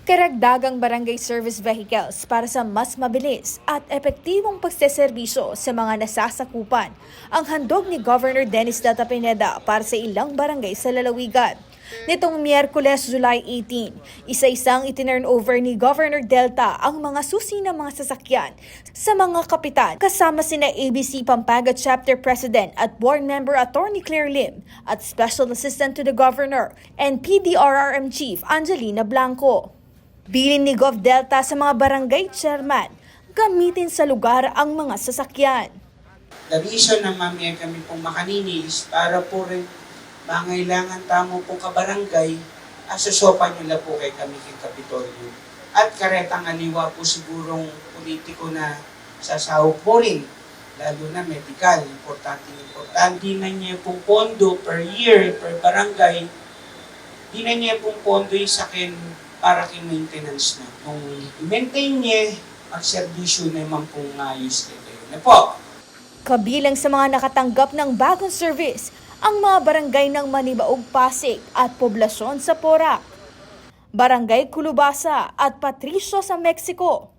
Karagdagang barangay service vehicles para sa mas mabilis at epektibong pagseserbisyo sa mga nasasakupan ang handog ni Governor Dennis Data Pineda para sa ilang barangay sa lalawigan. Nitong Miyerkules, July 18, isa-isang itinurn over ni Governor Delta ang mga susi ng mga sasakyan sa mga kapitan kasama sina ABC Pampanga Chapter President at Board Member Attorney Claire Lim at Special Assistant to the Governor and PDRRM Chief Angelina Blanco. Bilin ni Gov Delta sa mga barangay chairman, gamitin sa lugar ang mga sasakyan. The reason na mami kami pong makaninis para po rin mangailangan tamo po kabarangay, asusopan nila po kay kami kay Kapitolyo. At karetang aliwa po sigurong politiko na sasahog po rin, lalo na medical, importante na niya pong pondo per year, per barangay, di na niya pong pondo yung sakin para kay maintenance na. Kung i-maintain niya, magserbisyo naman pong ayos na po. Kabilang sa mga nakatanggap ng bagong service, ang mga barangay ng Manibaog, Pasig at poblasyon sa Porac, Barangay Culubasa at Patricio sa Mexico,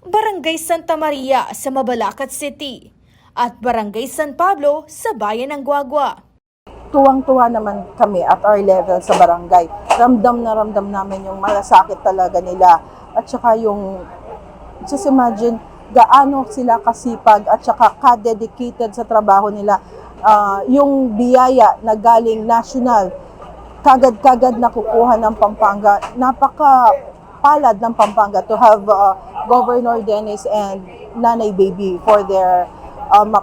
Barangay Santa Maria sa Mabalacat City, at Barangay San Pablo sa Bayan ng Guagua. Tuwang-tuwa naman kami at our level sa barangay. Ramdam na ramdam namin yung malasakit talaga nila. At saka yung, just imagine, gaano sila kasipag at saka ka-dedicated sa trabaho nila. Yung biyaya na galing national, kagad-kagad nakukuha ng Pampanga. Napaka-palad ng Pampanga to have Governor Dennis and Nanay Baby for their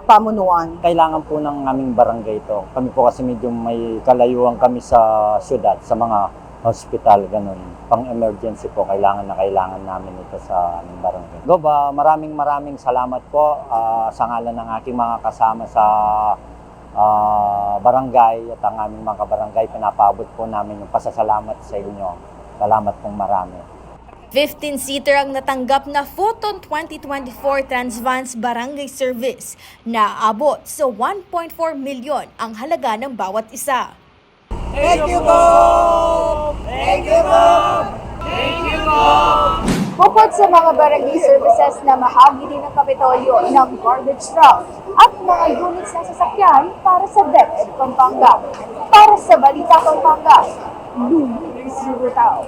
pamunuan. Kailangan po ng aming barangay ito. Kami po kasi medyo may kalayuan kami sa syudad, sa mga hospital, ganun. Pang-emergency po, kailangan namin ito sa aming barangay. Gob, maraming salamat po sa ngalan ng aking mga kasama sa barangay at ang aming mga barangay. Pinapabot po namin yung pasasalamat sa inyo. Salamat pong marami. 15-seater ang natanggap na Photon 2024 Transvans Barangay Service na abot sa 1.4 milyon ang halaga ng bawat isa. Thank you, Bob! Thank you, Bob! Thank you, Bob! Bukod sa mga barangay services na mahagi din ng Kapitolyo ng garbage truck at mga units na sasakyan para sa DepEd Pampanga. Para sa Balita Pampanga, Lumi Zurutao.